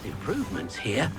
improvements here.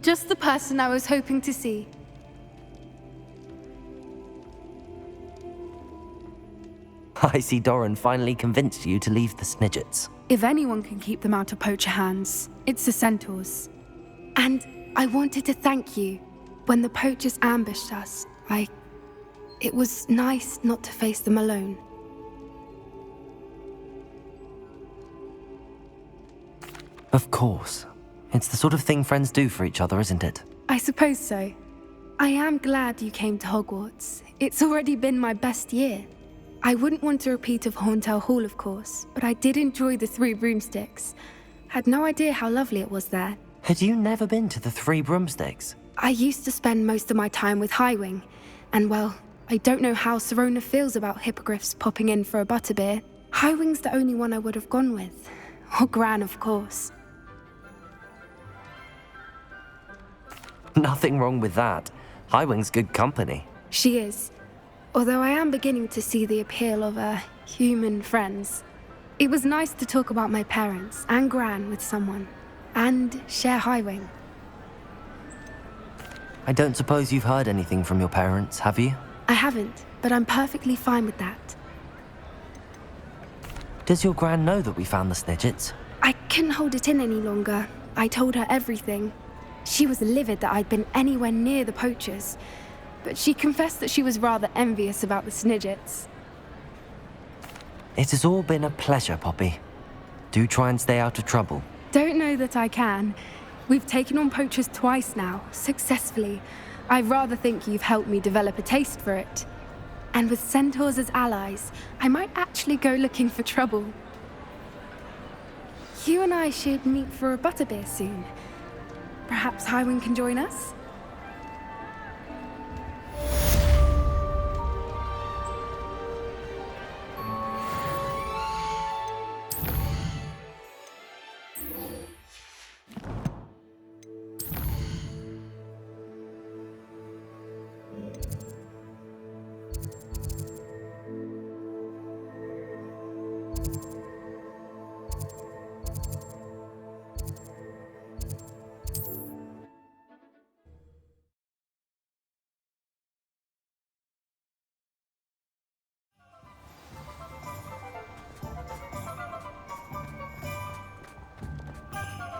Just the person I was hoping to see. I see Doran finally convinced you to leave the Snidgets. If anyone can keep them out of poacher hands, it's the centaurs. And I wanted to thank you. When the poachers ambushed us, it was nice not to face them alone. Of course. It's the sort of thing friends do for each other, isn't it? I suppose so. I am glad you came to Hogwarts. It's already been my best year. I wouldn't want a repeat of Horntail Hall, of course, but I did enjoy the Three Broomsticks. Had no idea how lovely it was there. Had you never been to the Three Broomsticks? I used to spend most of my time with Highwing, and well, I don't know how Serona feels about hippogriffs popping in for a butterbeer. Highwing's the only one I would have gone with. Or Gran, of course. Nothing wrong with that. Highwing's good company. She is. Although I am beginning to see the appeal of human friends. It was nice to talk about my parents and Gran with someone. And share Highwing. I don't suppose you've heard anything from your parents, have you? I haven't, but I'm perfectly fine with that. Does your Gran know that we found the Snidgets? I couldn't hold it in any longer. I told her everything. She was livid that I'd been anywhere near the poachers, but she confessed that she was rather envious about the Snidgets. It has all been a pleasure, Poppy. Do try and stay out of trouble. Don't know that I can. We've taken on poachers twice now, successfully. I rather think you've helped me develop a taste for it. And with centaurs as allies, I might actually go looking for trouble. You and I should meet for a butterbeer soon. Perhaps Highwing can join us?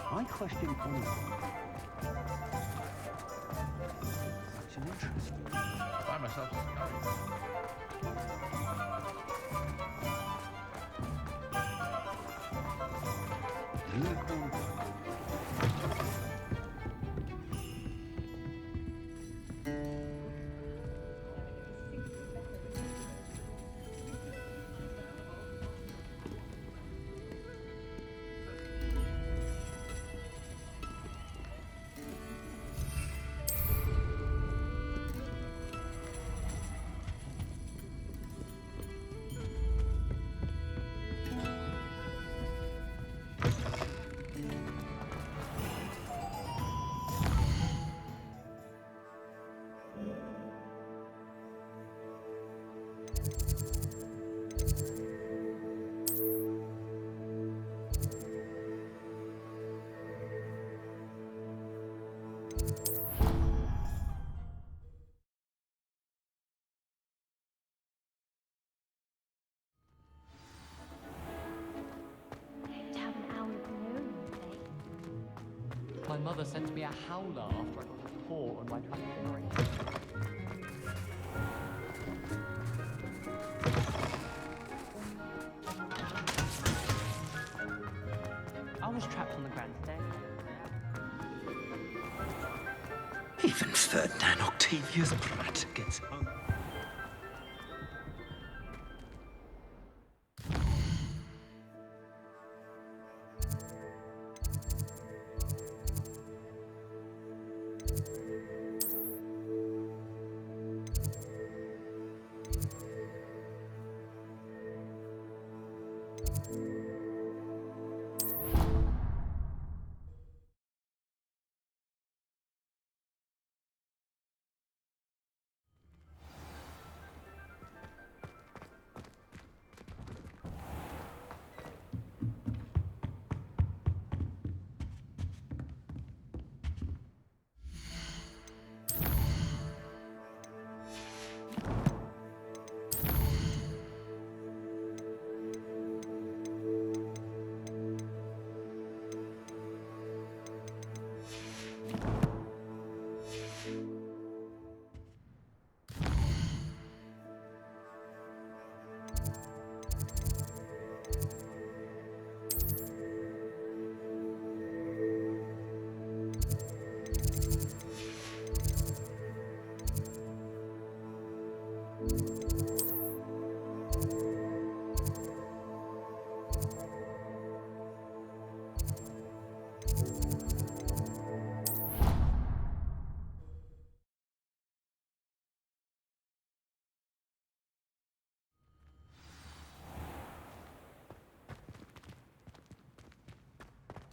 I question anyone. Such an interest. Find myself Unicorn. my mother sent me a howler after I got a 4 on my trajectory. I was trapped on the grand staircase. Even Ferdinand Octavius brat gets hung.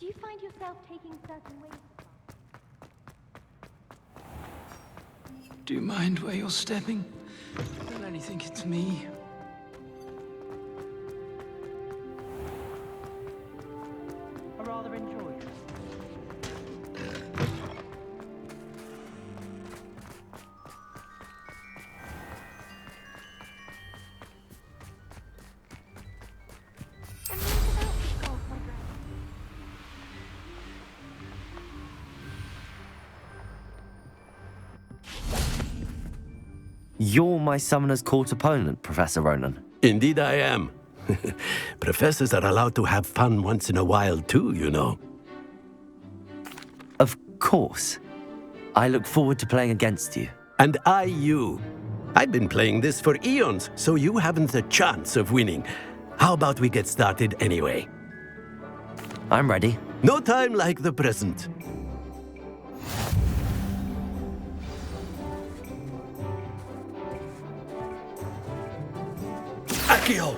Do you find yourself taking certain ways? Do you mind where you're stepping? Don't only think it's me. I rather enjoy it. And what about the golf program? You're my Summoner's Court opponent, Professor Ronan. Indeed I am. Professors are allowed to have fun once in a while too, you know. Of course. I look forward to playing against you. And I you. I've been playing this for eons, so you haven't a chance of winning. How about we get started anyway? I'm ready. No time like the present. Accio!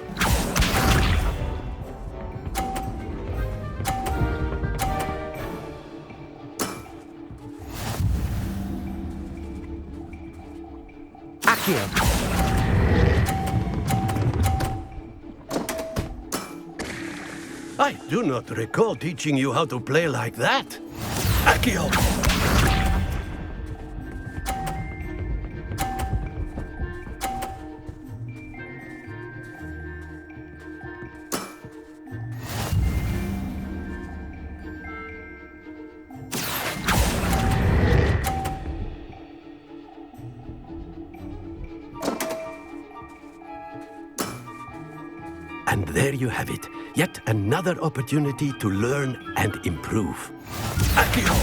Accio! I do not recall teaching you how to play like that. Accio! And there you have it. Yet another opportunity to learn and improve. Accio!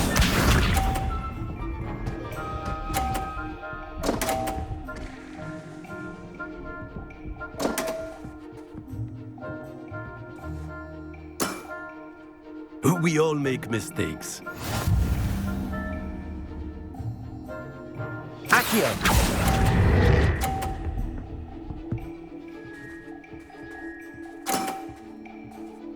We all make mistakes. Accio!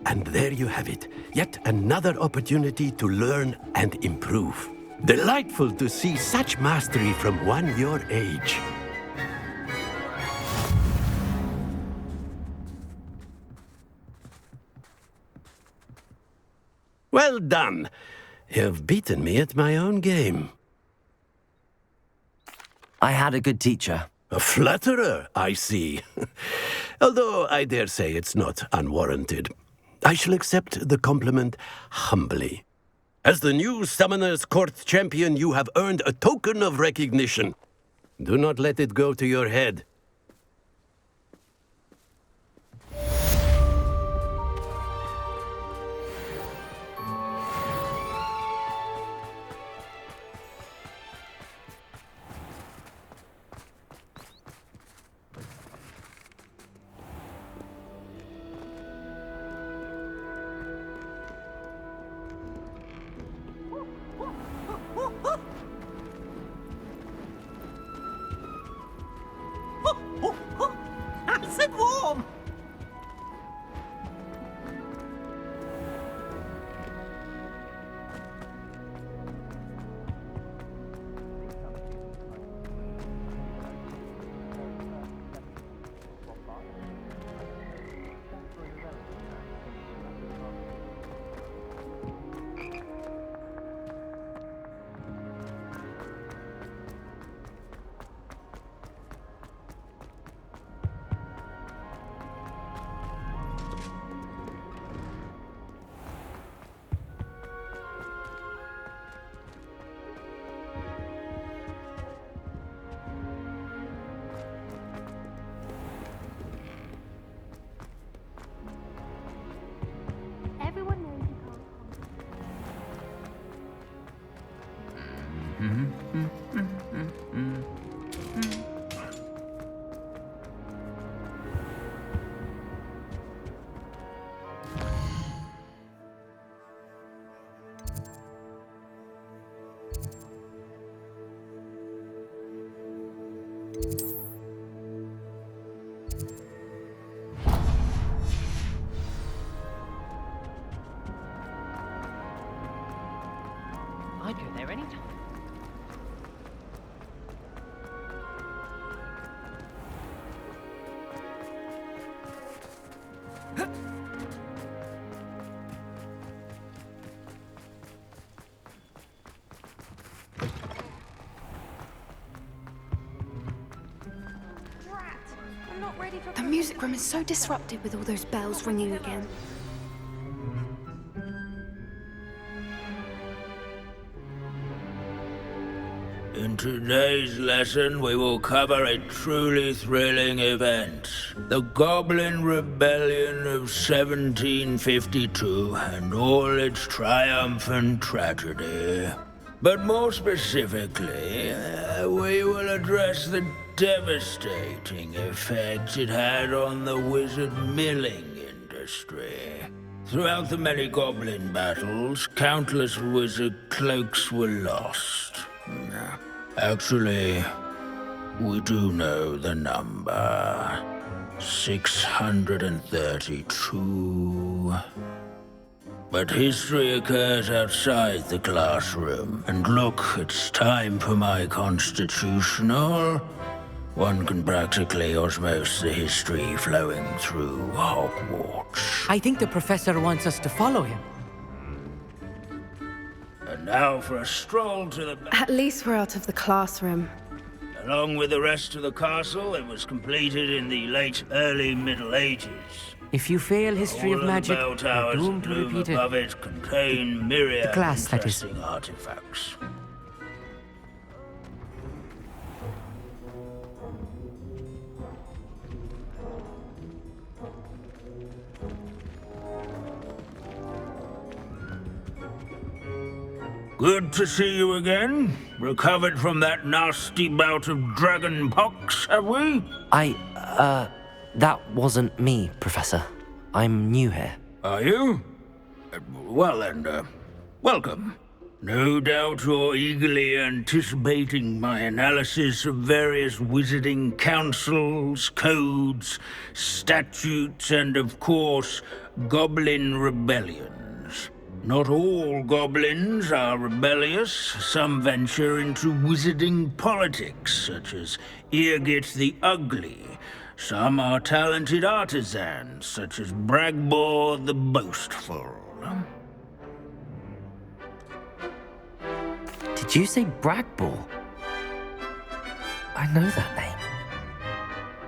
And there you have it. Yet another opportunity to learn and improve. Delightful to see such mastery from one your age. Well done. You've beaten me at my own game. I had a good teacher. A flatterer, I see. Although I dare say it's not unwarranted. I shall accept the compliment humbly. As the new Summoner's Court champion, you have earned a token of recognition. Do not let it go to your head. Nice and warm! Everyone knows you can't I'd go there anytime. I'm not ready for The music room is so disrupted with all those bells ringing again. In today's lesson, we will cover a truly thrilling event. The Goblin Rebellion of 1752 and all its triumphant tragedy. But more specifically, we will address the devastating effect it had on the wizard milling industry. Throughout the many goblin battles, countless wizard cloaks were lost. Actually, we do know the number. 632. But history occurs outside the classroom. And look, it's time for my constitutional. One can practically osmose the history flowing through Hogwarts. I think the professor wants us to follow him. And now for a stroll to the... At least we're out of the classroom. Along with the rest of the castle, it was completed in the late early Middle Ages. If you fail history All of magic, the bell you're towers doomed that to loom repeat above it. it contain myriad The class, that is. interesting artifacts. Good to see you again. Recovered from that nasty bout of dragon pox, have we? That wasn't me, Professor. I'm new here. Are you? Well then, welcome. No doubt you're eagerly anticipating my analysis of various wizarding councils, codes, statutes, and of course, goblin rebellions. Not all goblins are rebellious. Some venture into wizarding politics, such as Eargit the Ugly. Some are talented artisans, such as Bragbor the Boastful. Did you say Bragbor? I know that name.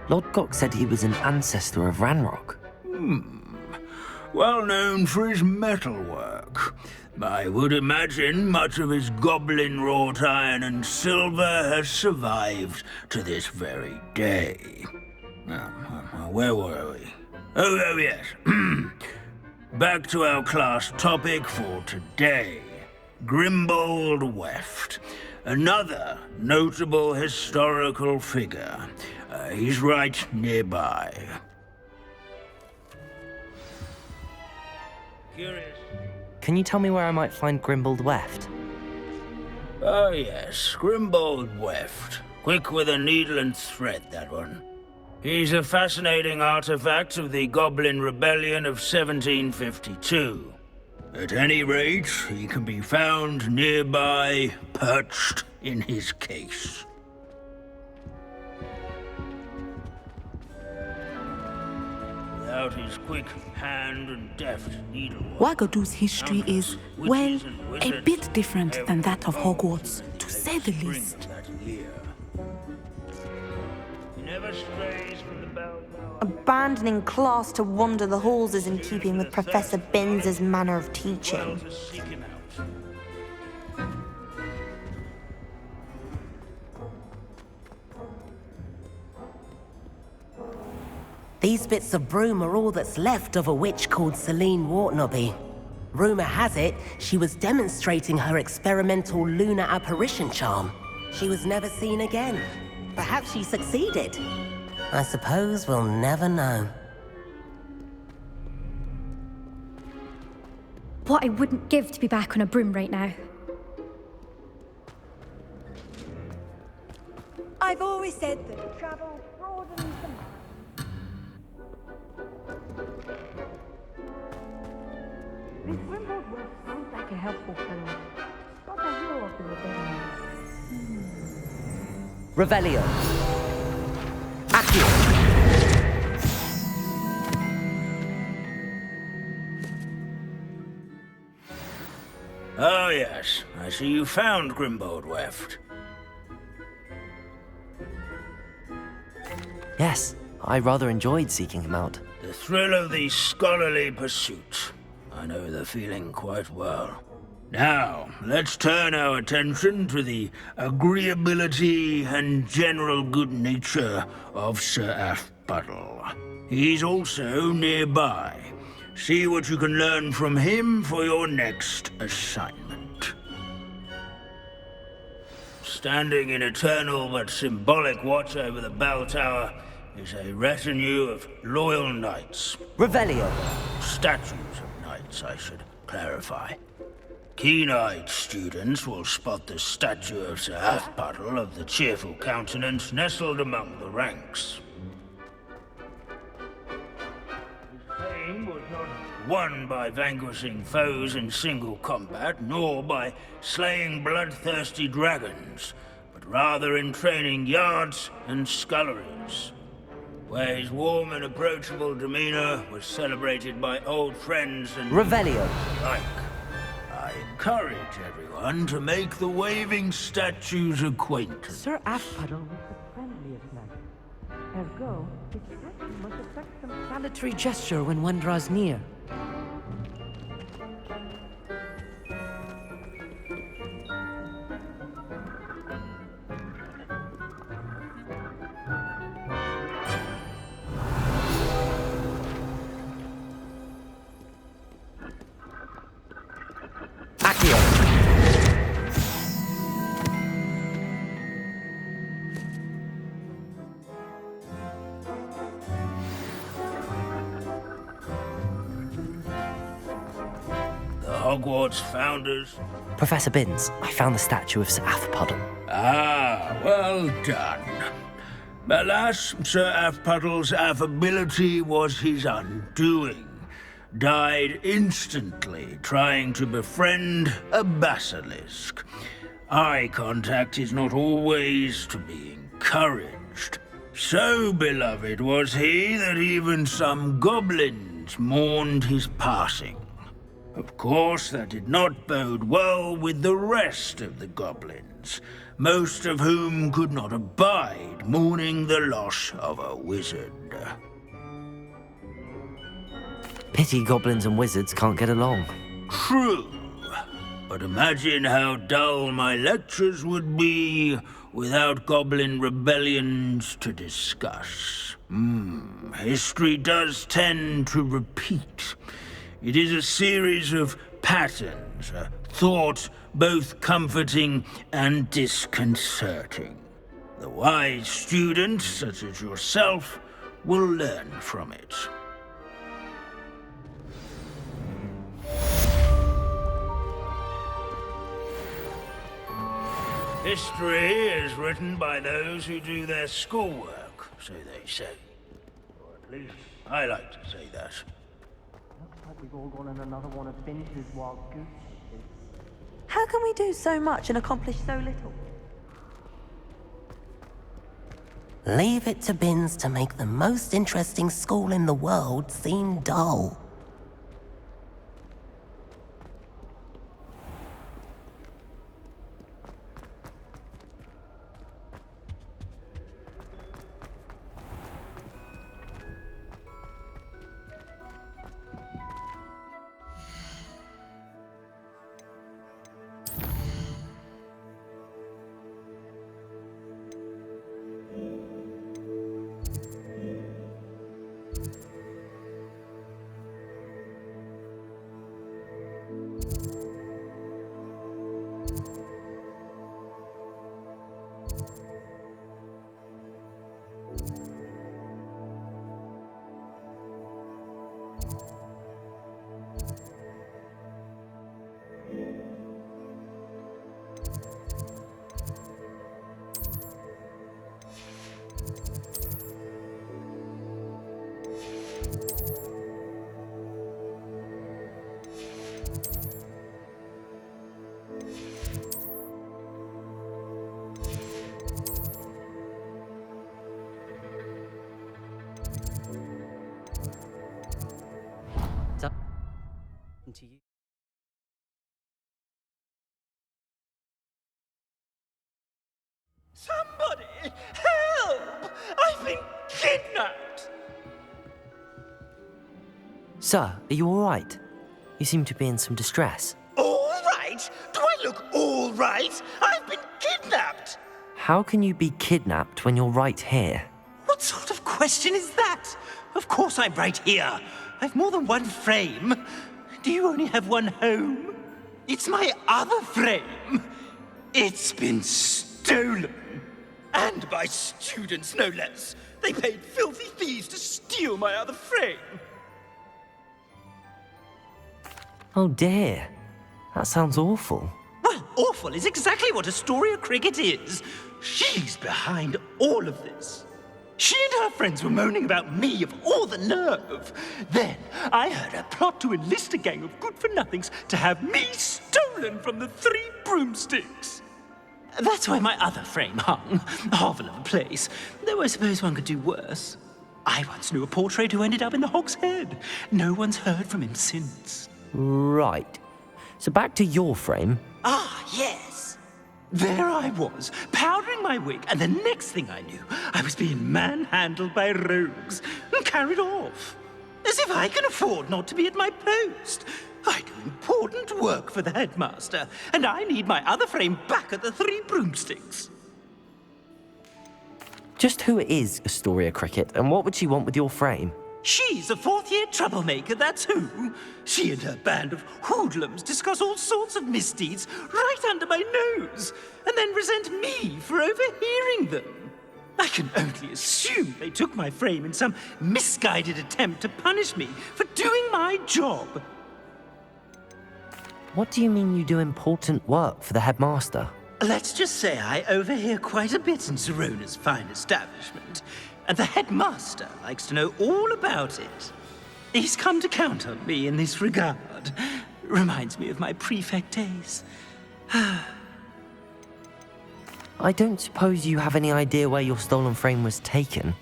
Lodgok said he was an ancestor of Ranrock. Well known for his metalwork. I would imagine much of his goblin wrought iron and silver has survived to this very day. Where were we? Oh yes. Back to our class topic for today. Grimbold Weft. Another notable historical figure. He's right nearby. Curious. Can you tell me where I might find Grimbold Weft? Oh yes, Grimbold Weft. Quick with a needle and thread, that one. He's a fascinating artifact of the Goblin Rebellion of 1752. At any rate, he can be found nearby, perched in his case. Without his quick hand and deft needlework, Wagadu's history is, well, a bit different than that of Hogwarts, to say the least. He never strays from the bell tower. Abandoning class to wander the halls is in keeping with Professor Binns' manner of Well teaching. to seek him out. These bits of broom are all that's left of a witch called Celine Wartnobby. Rumor has it, she was demonstrating her experimental lunar apparition charm. She was never seen again. Perhaps she succeeded. I suppose we'll never know. What I wouldn't give to be back on a broom right now. I've always said that travel broadens the mind. This Grimbold work sounds like a helpful fellow. Not a hero of the rebellion. Revelio. Accio. Oh yes, I see you found Grimbold Weft. Yes, I rather enjoyed seeking him out. The thrill of the scholarly pursuit. I know the feeling quite well. Now, let's turn our attention to the agreeability and general good nature of Sir Athbuttle. He's also nearby. See what you can learn from him for your next assignment. Standing in eternal but symbolic watch over the bell tower is a retinue of loyal knights. Revelio. Statues of knights, I should clarify. Keen-eyed students will spot the statue of Sir Athbuttle of the cheerful countenance nestled among the ranks. His fame was not won by vanquishing foes in single combat, nor by slaying bloodthirsty dragons, but rather in training yards and sculleries, where his warm and approachable demeanor was celebrated by old friends and Revelio. like. I encourage everyone to make the waving statue's acquaintance. Sir Athbuttle was the friendliest man. Ergo, his statue must affect some Salutary gesture when one draws near. Hogwarts founders. Professor Binns, I found the statue of Sir Athbuttle. Ah, well done. Alas, Sir Athbuttle's affability was his undoing. Died instantly trying to befriend a basilisk. Eye contact is not always to be encouraged. So beloved was he that even some goblins mourned his passing. Of course, that did not bode well with the rest of the goblins, most of whom could not abide mourning the loss of a wizard. Pity goblins and wizards can't get along. True. But imagine how dull my lectures would be without goblin rebellions to discuss. History does tend to repeat. It is a series of patterns, a thought both comforting and disconcerting. The wise student, such as yourself, will learn from it. History is written by those who do their schoolwork, so they say. Or at least, I like to say that. Looks like we've all gone on another one of Vince's wild goose chases. How can we do so much and accomplish so little? Leave it to Binns to make the most interesting school in the world seem dull. To you. Somebody! Help! I've been kidnapped! Sir, are you all right? You seem to be in some distress. All right? Do I look all right? I've been kidnapped! How can you be kidnapped when you're right here? What sort of question is that? Of course I'm right here. I've more than one frame. Do you only have one home? It's my other frame. It's been stolen. And by students, no less. They paid filthy thieves to steal my other frame. Oh dear. That sounds awful. Well, awful is exactly what Astoria Cricket is. She's behind all of this. She and her friends were moaning about me of all the nerve. Then I heard her plot to enlist a gang of good-for-nothings to have me stolen from the Three Broomsticks. That's where my other frame hung. Hovel of a place. Though I suppose one could do worse. I once knew a portrait who ended up in the Hogshead. No one's heard from him since. Right. So back to your frame. Ah, yes. There I was, powdering my wig, and the next thing I knew, I was being manhandled by rogues and carried off. As if I can afford not to be at my post. I do important work for the headmaster, and I need my other frame back at the Three Broomsticks. Just who is Astoria Cricket, and what would she want with your frame? She's a fourth-year troublemaker, that's who. She and her band of hoodlums discuss all sorts of misdeeds right under my nose, and then resent me for overhearing them. I can only assume they took my frame in some misguided attempt to punish me for doing my job. What do you mean you do important work for the headmaster? Let's just say I overhear quite a bit in Zerona's fine establishment, and the headmaster likes to know all about it. He's come to count on me in this regard. Reminds me of my prefect days. I don't suppose you have any idea where your stolen frame was taken.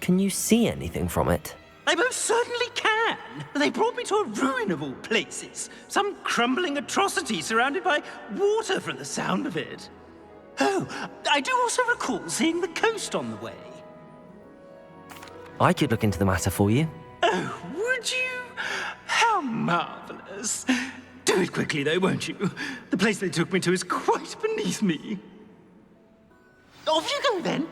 Can you see anything from it? I most certainly can. They brought me to a ruin of all places. Some crumbling atrocity surrounded by water from the sound of it. Oh, I do also recall seeing the coast on the way. I could look into the matter for you. Oh, would you? How marvelous. Do Do it quickly, though, won't you? The place they took me to is quite beneath me. Off you go, then.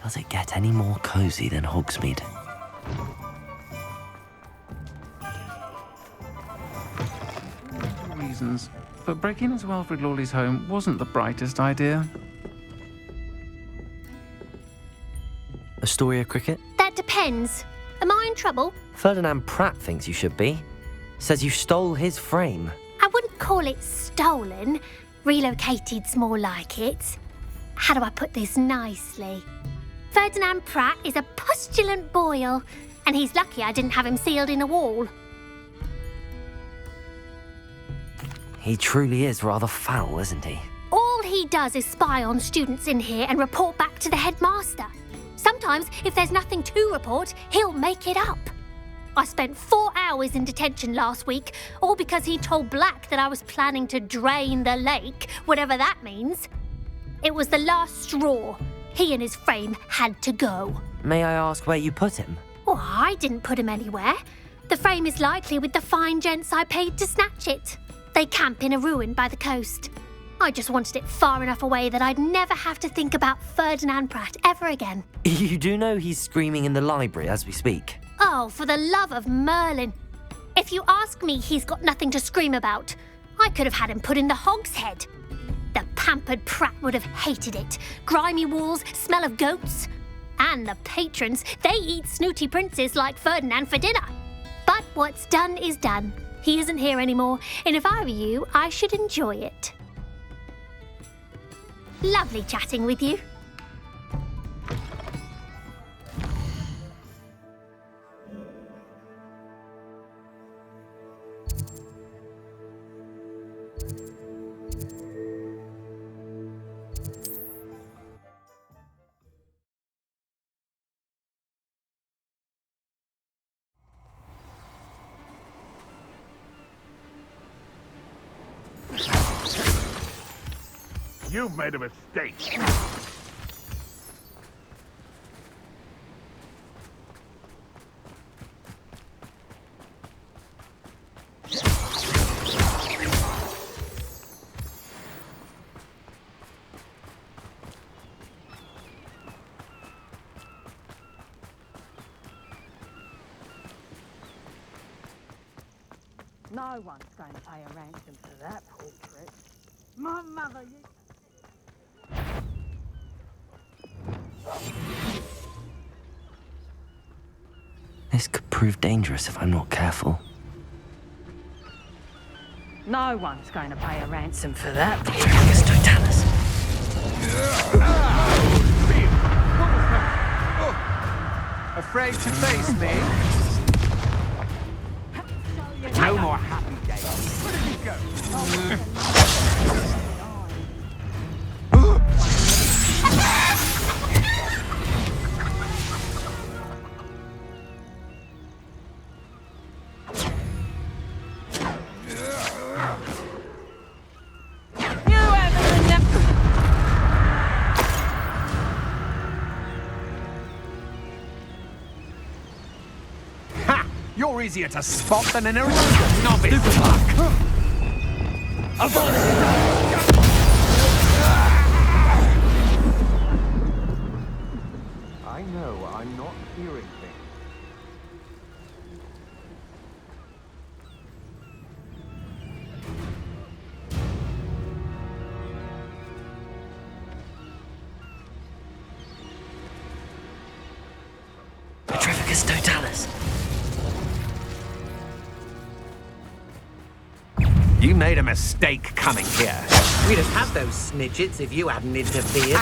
Does it get any more cozy than Hogsmeade? Reasons, but breaking into Wilfred Lawley's home wasn't the brightest idea. Astoria Cricket? That depends. Am I in trouble? Ferdinand Pratt thinks you should be. Says you stole his frame. I wouldn't call it stolen. Relocated's more like it. How do I put this nicely? Ferdinand Pratt is a postulant boil, and he's lucky I didn't have him sealed in a wall. He truly is rather foul, isn't he? All he does is spy on students in here and report back to the headmaster. Sometimes, if there's nothing to report, he'll make it up. I spent 4 hours in detention last week, all because he told Black that I was planning to drain the lake, whatever that means. It was the last straw. He and his frame had to go. May I ask where you put him? Oh, I didn't put him anywhere. The frame is likely with the fine gents I paid to snatch it. They camp in a ruin by the coast. I just wanted it far enough away that I'd never have to think about Ferdinand Pratt ever again. You do know he's screaming in the library as we speak. Oh, for the love of Merlin. If you ask me, he's got nothing to scream about. I could have had him put in the Hogshead. The pampered Pratt would have hated it. Grimy walls, smell of goats. And the patrons, they eat snooty princes like Ferdinand for dinner. But what's done is done. He isn't here anymore, and if I were you, I should enjoy it. Lovely chatting with you. You've made a mistake. No one's going to pay a ransom for that portrait. My mother used... This could prove dangerous if I'm not careful. No one's going to pay a ransom for that. Witchcraft totalis. Afraid to face me? No more happy days. Where did he go? You're easier to spot than an irrelevant novice. I know I'm not hearing things. Petrificus totalis. You made a mistake coming here. We'd have had those snidgets if you hadn't interfered.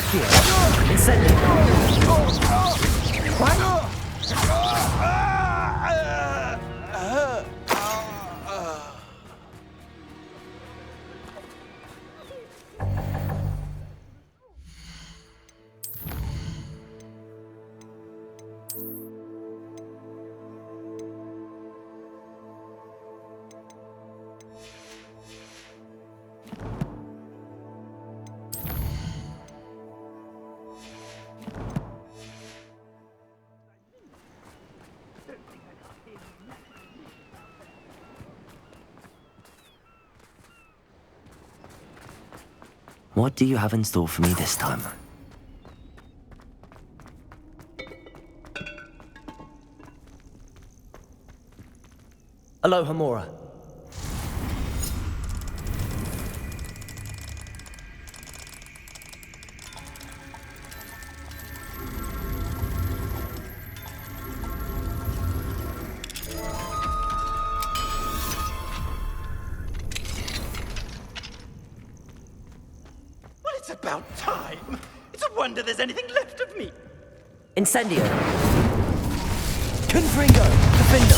What do you have in store for me this time? Aloha Mora. Well, it's about time. It's a wonder there's anything left of me. Incendio. Confringo. Defender.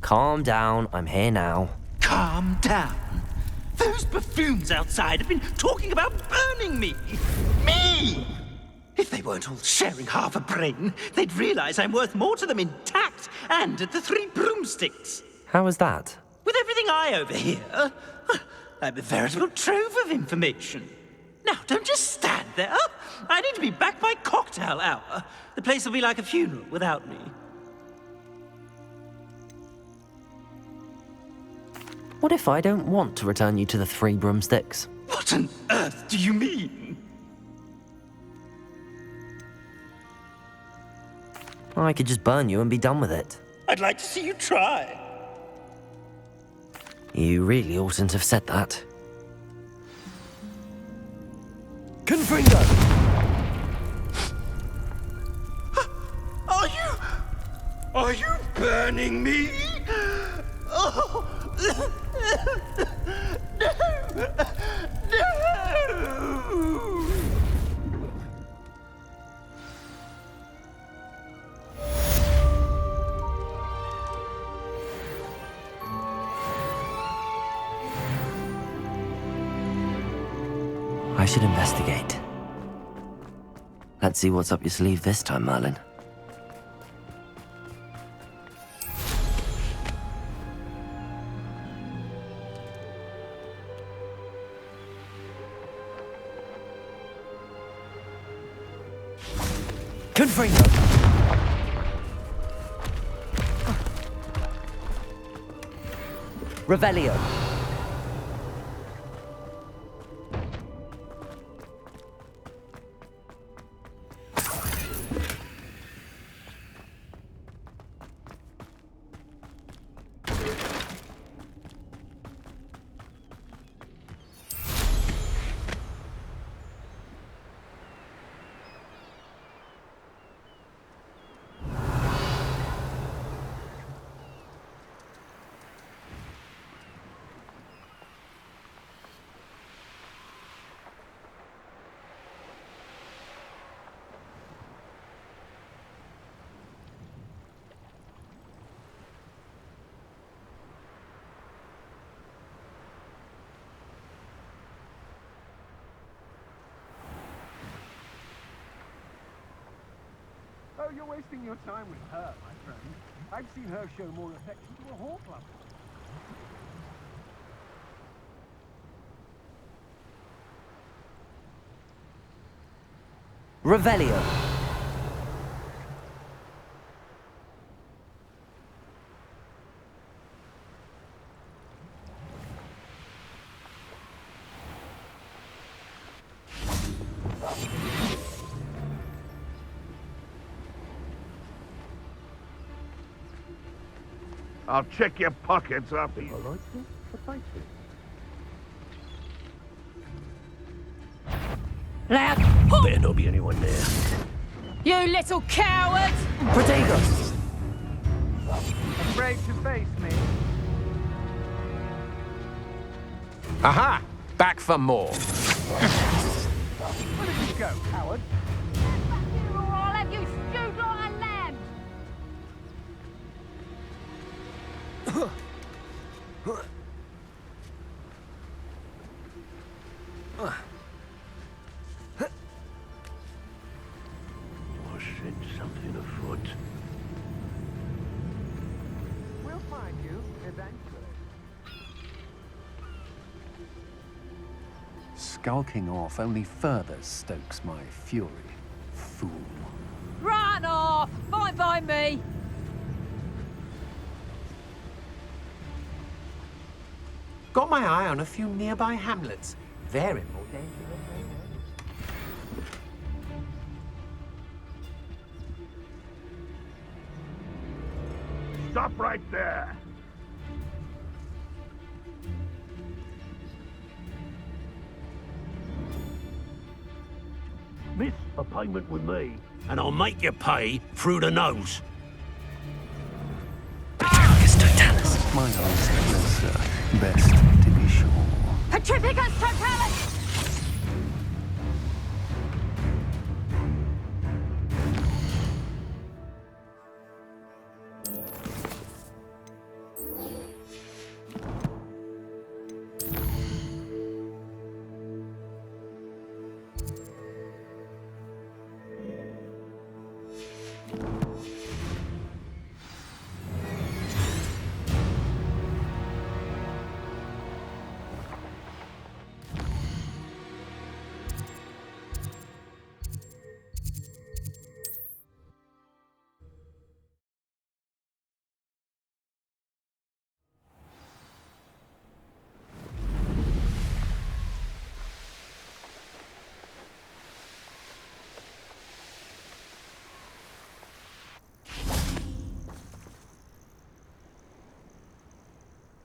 Calm down, I'm here now. Calm down. Those buffoons outside have been talking about burning me. Me! If they weren't all sharing half a brain, they'd realize I'm worth more to them intact and at the 3 broomsticks. How was that? With everything I overhear, I'm a veritable trove of information. Now, don't just stand there. I need to be back by cocktail hour. The place will be like a funeral without me. What if I don't want to return you to the 3 broomsticks? What on earth do you mean? I could just burn you and be done with it. I'd like to see you try. You really oughtn't have said that. Confringo! Are you burning me? Oh! No! I should investigate. Let's see what's up your sleeve this time, Merlin. Confringo! Revelio. Oh, you're wasting your time with her, my friend. I've seen her show more affection to a hawk lover. Revelio. I'll check your pockets after you. All right, then. Thank you. Loud. Better not be anyone there. You little coward! Protego. Afraid to face me? Aha! Back for more. Where did you go, coward? Or I'll have you stewed like a lamb. Or send something afoot. We'll find you eventually. Skulking off only further stokes my fury. Fool. Run off! Fine by me! got my eye on a few nearby hamlets. They're in more danger than they know. Stop right there! Miss a payment with me, and I'll make you pay through the nose. My eyes closer. Best to be sure. Petrificus totalis!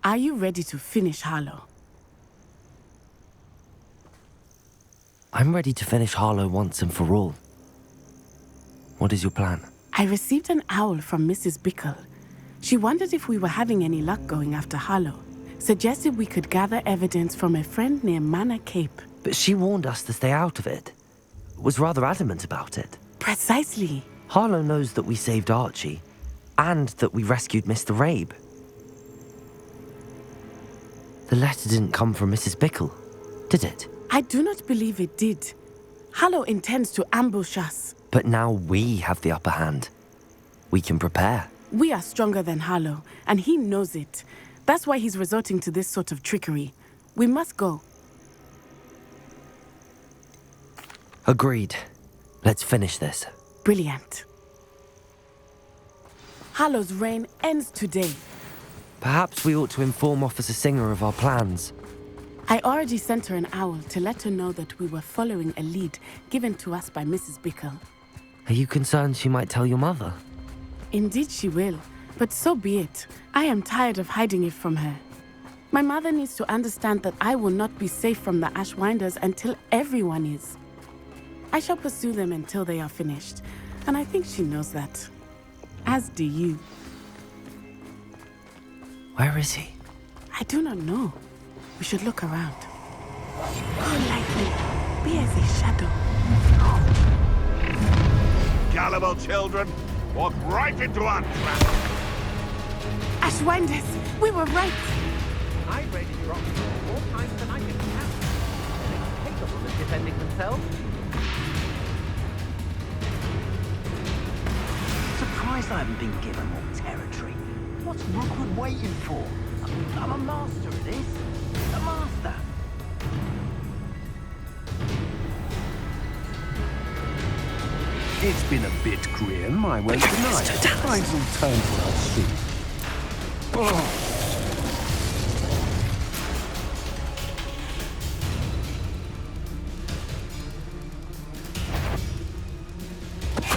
Are you ready to finish Harlow? I'm ready to finish Harlow once and for all. What is your plan? I received an owl from Mrs. Bickle. She wondered if we were having any luck going after Harlow. Suggested we could gather evidence from a friend near Manor Cape. But she warned us to stay out of it. Was rather adamant about it. Precisely. Harlow knows that we saved Archie, and that we rescued Mr. Rabe. The letter didn't come from Mrs. Bickle, did it? I do not believe it did. Harlow intends to ambush us. But now we have the upper hand. We can prepare. We are stronger than Harlow, and he knows it. That's why he's resorting to this sort of trickery. We must go. Agreed. Let's finish this. Brilliant. Harlow's reign ends today. Perhaps we ought to inform Officer Singer of our plans. I already sent her an owl to let her know that we were following a lead given to us by Mrs. Bickle. Are you concerned she might tell your mother? Indeed she will, but so be it. I am tired of hiding it from her. My mother needs to understand that I will not be safe from the Ashwinders until everyone is. I shall pursue them until they are finished, and I think she knows that. As do you. Where is he? I do not know. We should look around. Go lightly. Be as a shadow. Gullible children, walk right into our trap. Ashwinders, we were right. I raided your office more times than I can count. They're capable of defending themselves. Surprised I haven't been given more territory. What's Rookwood waiting for? I'm a master of this. A master. It's been a bit grim, I won't deny it. Times will turn for us soon. Oh.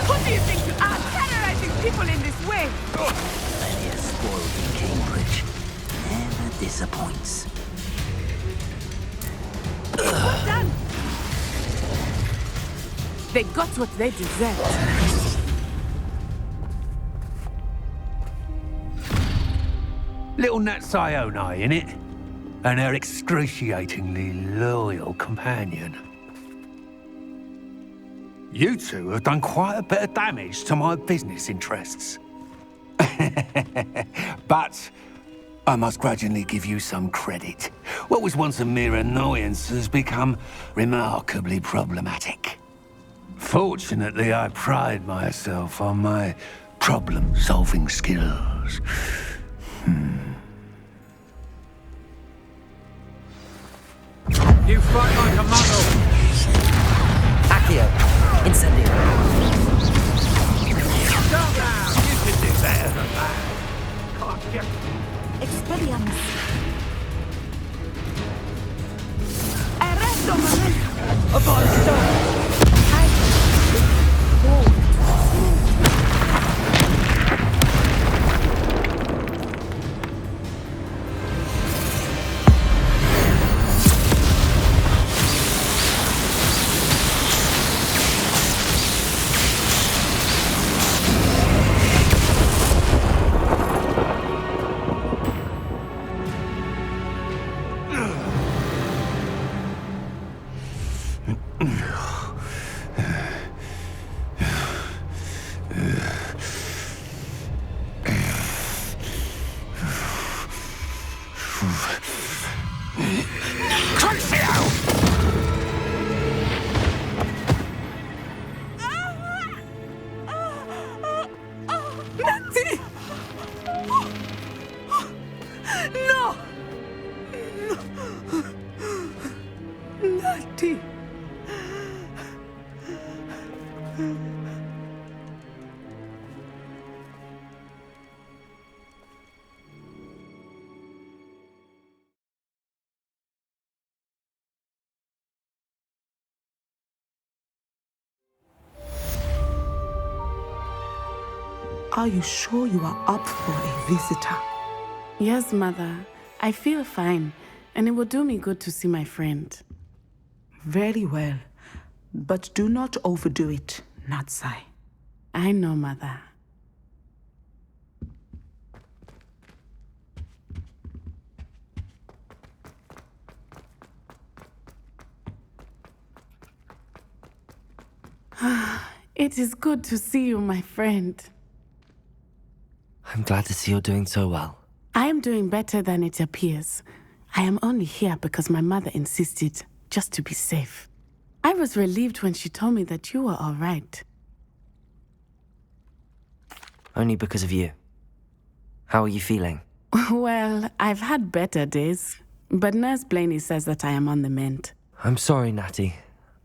Who do you think you are, terrorizing people in this way? Plenty of spoiled in Cambridge. Never disappoints. Well done. They got what they deserved. Little Nat Sione, innit? And her excruciatingly loyal companion. You two have done quite a bit of damage to my business interests. But I must grudgingly give you some credit. What was once a mere annoyance has become remarkably problematic. Fortunately, I pride myself on my problem-solving skills. You fight like a muggle. Accio, incendio. Calm down. You can do better than that. Expelliarmus. Upon stone! Are you sure you are up for a visitor? Yes, Mother. I feel fine, and it will do me good to see my friend. Very well. But do not overdo it, Natsai. I know, Mother. It is good to see you, my friend. I'm glad to see you're doing so well. I am doing better than it appears. I am only here because my mother insisted, just to be safe. I was relieved when she told me that you were all right. Only because of you. How are you feeling? Well, I've had better days, but Nurse Blaney says that I am on the mend. I'm sorry, Natty.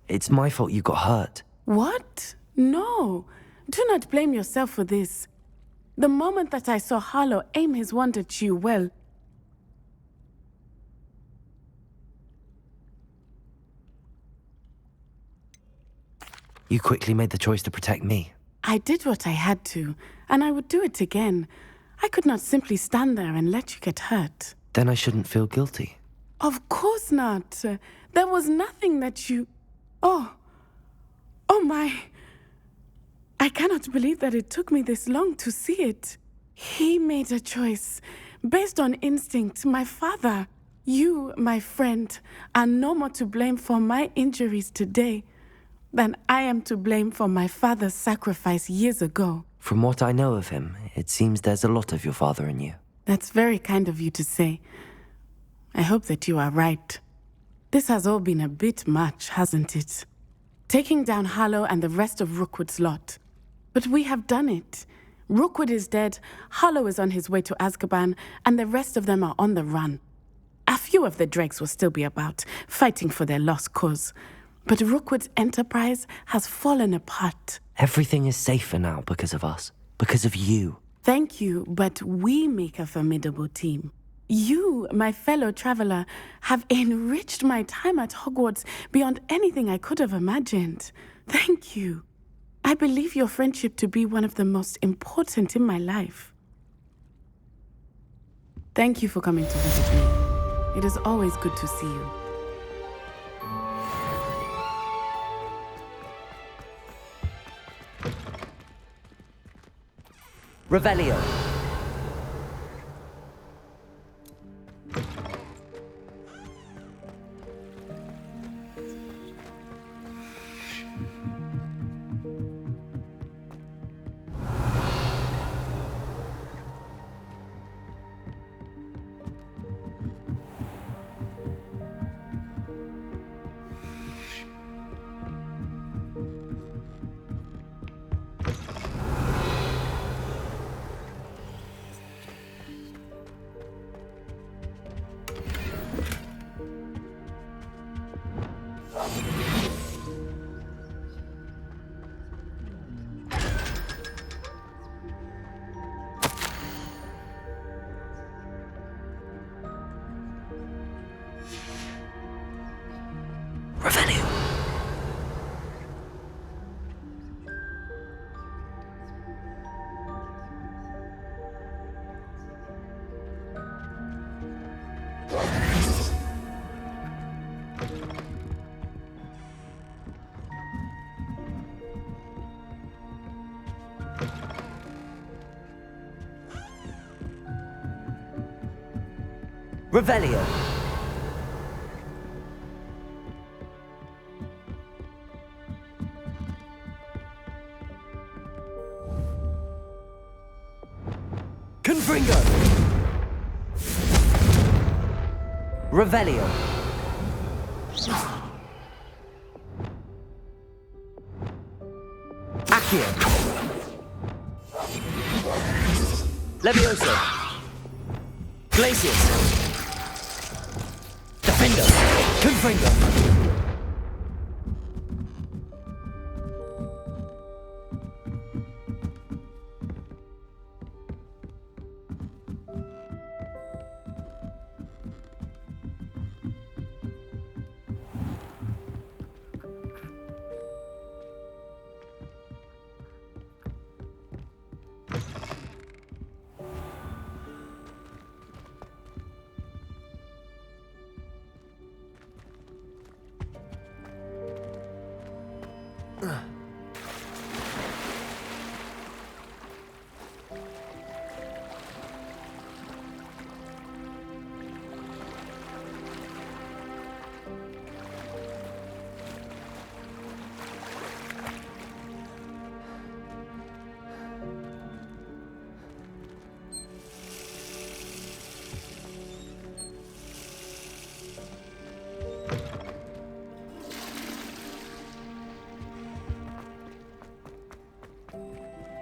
It's my fault you got hurt. What? No. Do not blame yourself for this. The moment that I saw Harlow aim his wand at you, well... You quickly made the choice to protect me. I did what I had to, and I would do it again. I could not simply stand there and let you get hurt. Then I shouldn't feel guilty. Of course not. There was nothing that you... Oh my... I cannot believe that it took me this long to see it. He made a choice based on instinct. My father, you, my friend, are no more to blame for my injuries today than I am to blame for my father's sacrifice years ago. From what I know of him, it seems there's a lot of your father in you. That's very kind of you to say. I hope that you are right. This has all been a bit much, hasn't it? Taking down Harlow and the rest of Rookwood's lot. But we have done it. Rookwood is dead, Harlow is on his way to Azkaban, and the rest of them are on the run. A few of the dregs will still be about, fighting for their lost cause. But Rookwood's enterprise has fallen apart. Everything is safer now because of us. Because of you. Thank you, but we make a formidable team. You, my fellow traveler, have enriched my time at Hogwarts beyond anything I could have imagined. Thank you. I believe your friendship to be one of the most important in my life. Thank you for coming to visit me. It is always good to see you. Revelio. Revelio. Confringo. Revelio. Accio. Levioso. Glacius. Defendo. Confringo.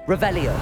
Revelio.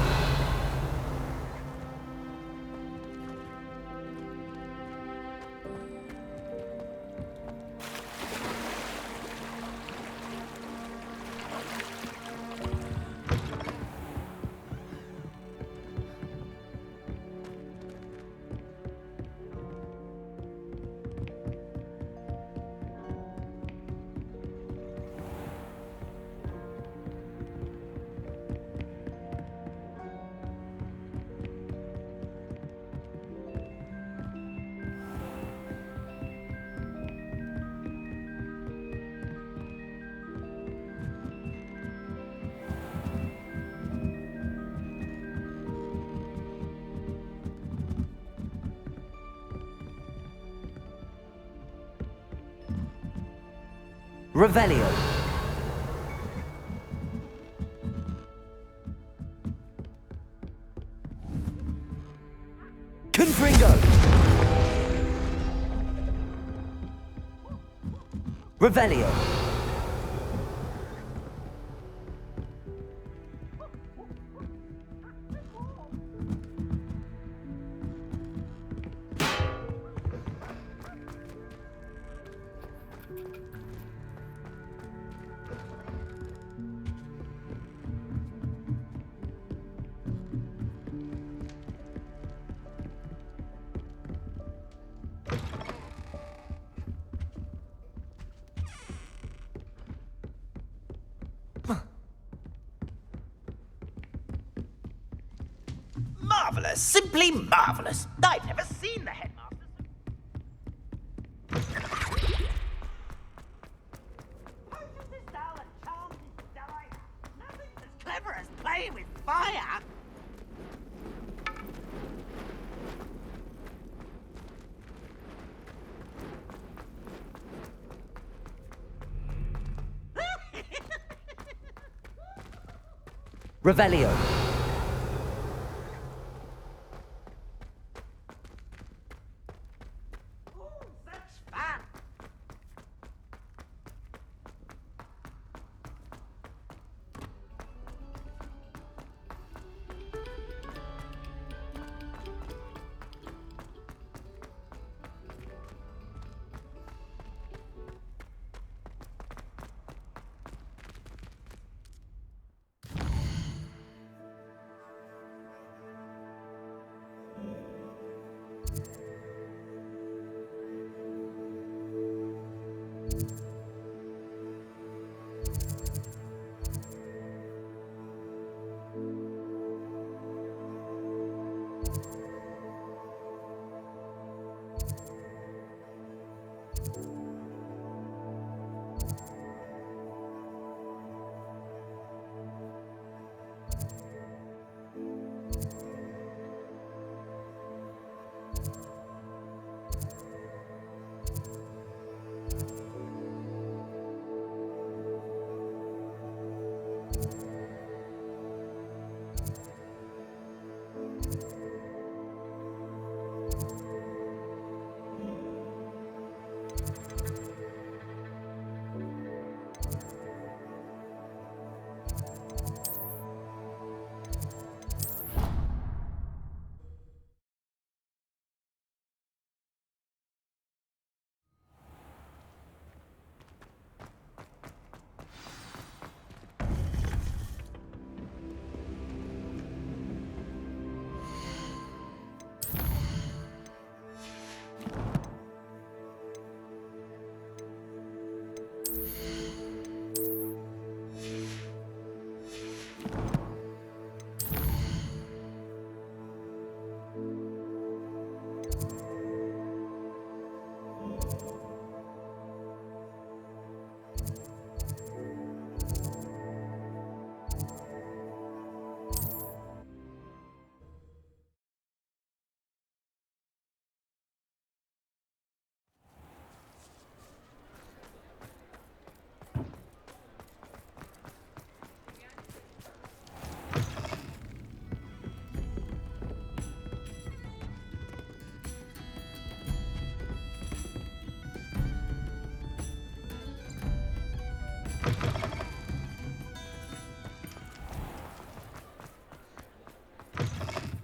Revelio. Confringo. Revelio. Marvelous, simply marvelous. I've never seen the headmaster. Nothing as clever as playing with fire. Revelio.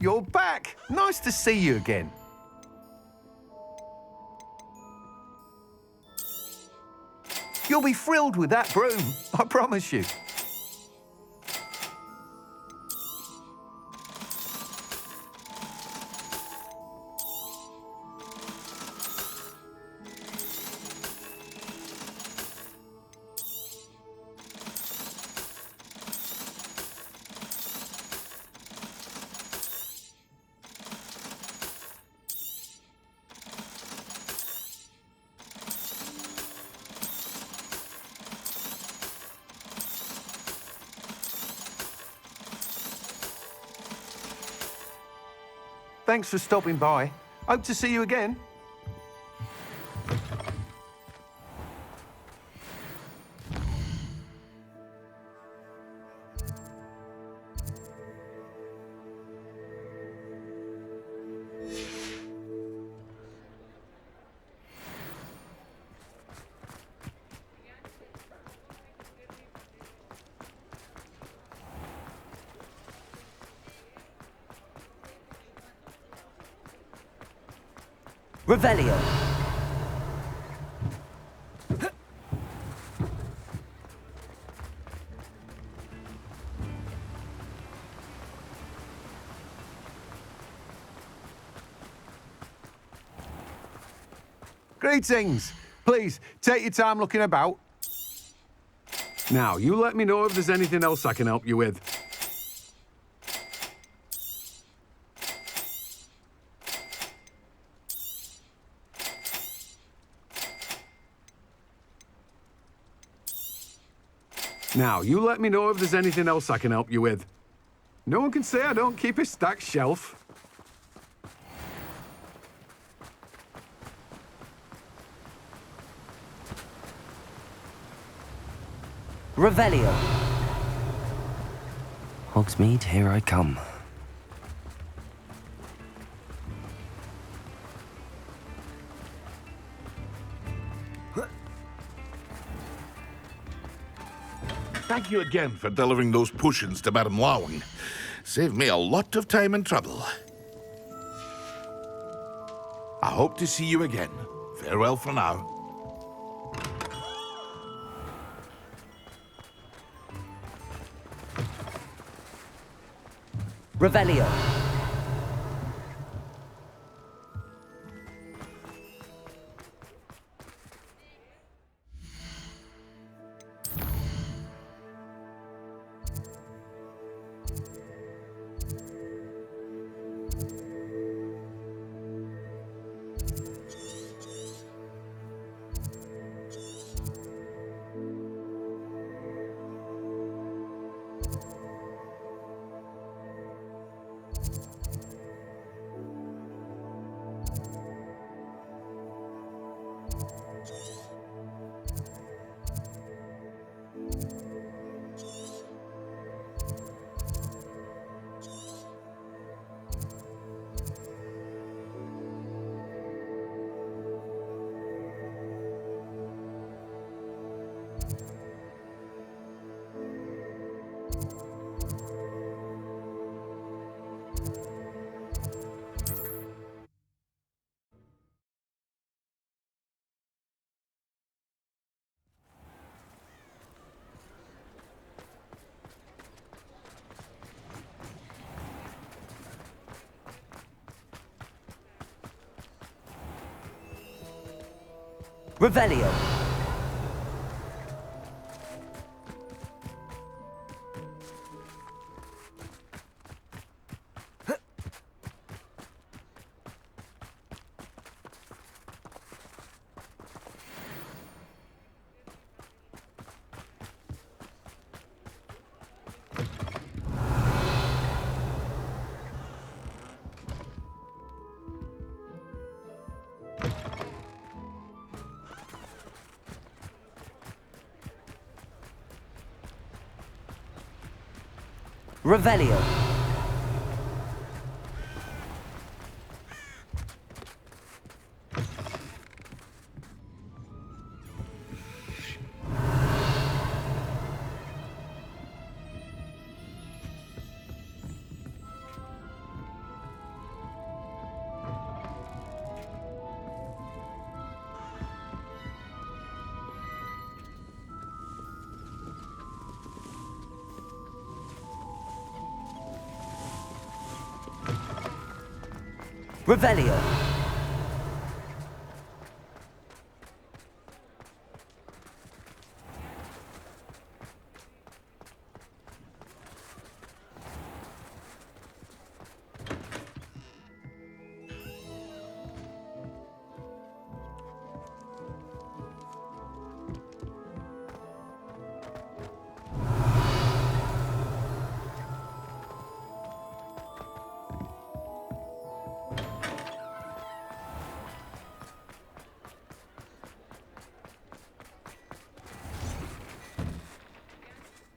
you're back. Nice to see you again. You'll be thrilled with that broom, I promise you. Thanks for stopping by. Hope to see you again. Revelio. Greetings. Please, take your time looking about. Now, you let me know if there's anything else I can help you with. Now, you let me know if there's anything else I can help you with. No one can say I don't keep a stacked shelf. Revelio. Hogsmeade, here I come. Thank you again for delivering those potions to Madame Lawing. Saved me a lot of time and trouble. I hope to see you again. Farewell for now. Revelio. Revelio. Revelio. Revelio.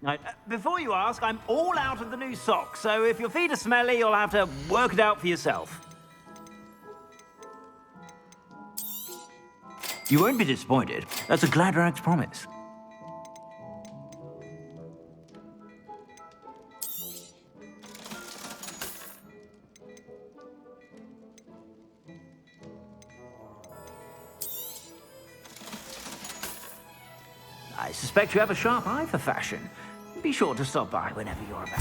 Right, before you ask, I'm all out of the new socks, so if your feet are smelly, you'll have to work it out for yourself. You won't be disappointed. That's a Gladrag's promise. I suspect you have a sharp eye for fashion. Be sure to stop by whenever you're about.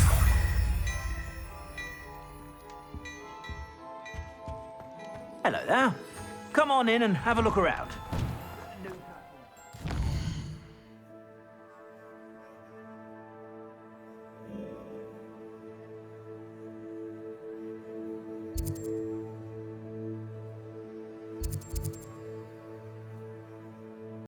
Hello there. Come on in and have a look around.